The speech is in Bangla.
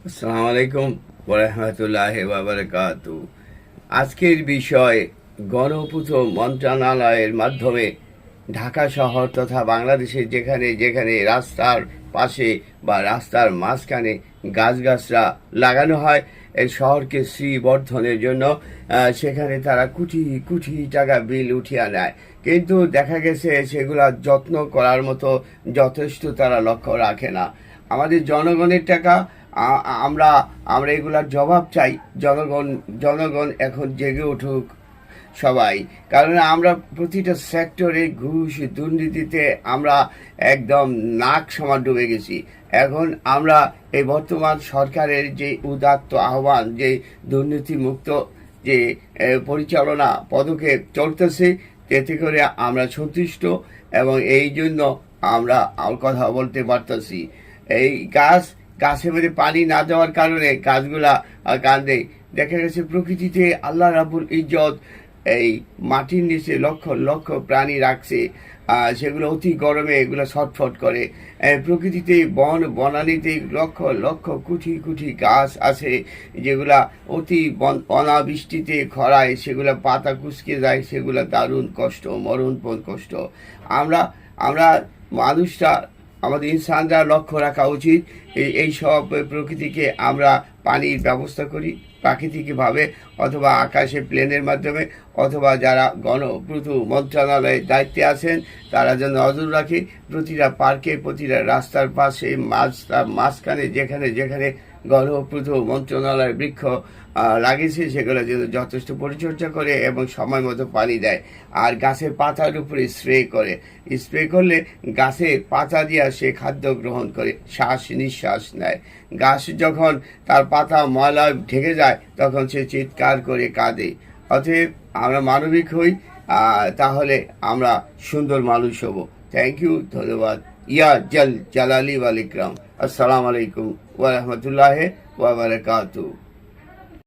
আসসালামু আলাইকুম ওয়া রাহমাতুল্লাহি ওয়া বারাকাতুহু। আজকের বিষয় গণপূর্ত মন্ত্রণালয়ের মাধ্যমে ঢাকা শহর তথা বাংলাদেশের যেখানে যেখানে রাস্তার পাশে বা রাস্তার মাঝখানে গাছগাছরা লাগানো হয় এই শহরকে শ্রীবর্ধনের জন্য, সেখানে তারা কোটি কোটি টাকা বিল উঠিয়ে নেয়, কিন্তু দেখা গেছে সেগুলা যত্ন করার মতো যথেষ্ট তারা লক্ষ্য রাখে না। আমাদের জনগণের টাকা, আমরা আমরা এগুলার জবাব চাই। জনগণ এখন জেগে উঠুক সবাই, কারণ আমরা প্রতিটা সেক্টরে ঘুষ দুর্নীতিতে আমরা একদম নাক সমান ডুবে গেছি। এখন আমরা এই বর্তমান সরকারের যে উদাত্ত আহ্বান, যে দুর্নীতিমুক্ত যে পরিচালনা পদক্ষেপ চলতেছে, এতে করে আমরা সন্তুষ্ট এবং এই জন্য আমরা কথা বলতে পারতেছি। এই গাছে মধ্যে পানি না দেওয়ার কারণে গাছগুলা কান্দে। দেখা গেছে প্রকৃতিতে আল্লাহ রাব্বুল ইজ্জত এই মাটির নিচে লক্ষ লক্ষ প্রাণী রাখছে, সেগুলো অতি গরমে এগুলো ছটফট করে। প্রকৃতিতে বনানীতে লক্ষ লক্ষ কোটি কোটি গাছ আছে যেগুলা অতি অনাবৃষ্টিতে খরায় সেগুলা পাতা কুঁচকে যায়, সেগুলা দারুণ কষ্ট, মরণপণ কষ্ট। আমরা আমরা মানুষরা, আমাদের ইনসানরা লক্ষ্য রাখা উচিত এই সব প্রকৃতিকে আমরা পানির ব্যবস্থা করি প্রাকৃতিকভাবে, অথবা আকাশে প্লেনের মাধ্যমে, অথবা যারা গণপূর্ত মন্ত্রণালয়ের দায়িত্বে আছেন তারা যেন নজর রাখে প্রতিটা পার্কে, প্রতিটা রাস্তার পাশে, মাঝখানে যেখানে যেখানে গণপূর্ত মন্ত্রণালয়ের বৃক্ষ লাগিয়েছে সেগুলো যেন যথেষ্ট পরিচর্যা করে এবং সময় মতো পানি দেয়। আর গাছের পাতার উপরে স্প্রে করলে গাছের পাতা দিয়া সে খাদ্য গ্রহণ করে, শ্বাস নিঃশ্বাস নেয়। গাছ যখন তার পাতা ময়লা ঢেকে যায় তখন সে চিৎকার করে কাঁদে। অতএব আমরা মানবিক হই, তাহলে আমরা সুন্দর মানুষ হব। থ্যাংক ইউ, ধন্যবাদ। ইয়া জালালি ওয়াল ইকরাম। আসসালামু আলাইকুম ওয়া রাহমাতুল্লাহি ওয়া বারাকাতুহু।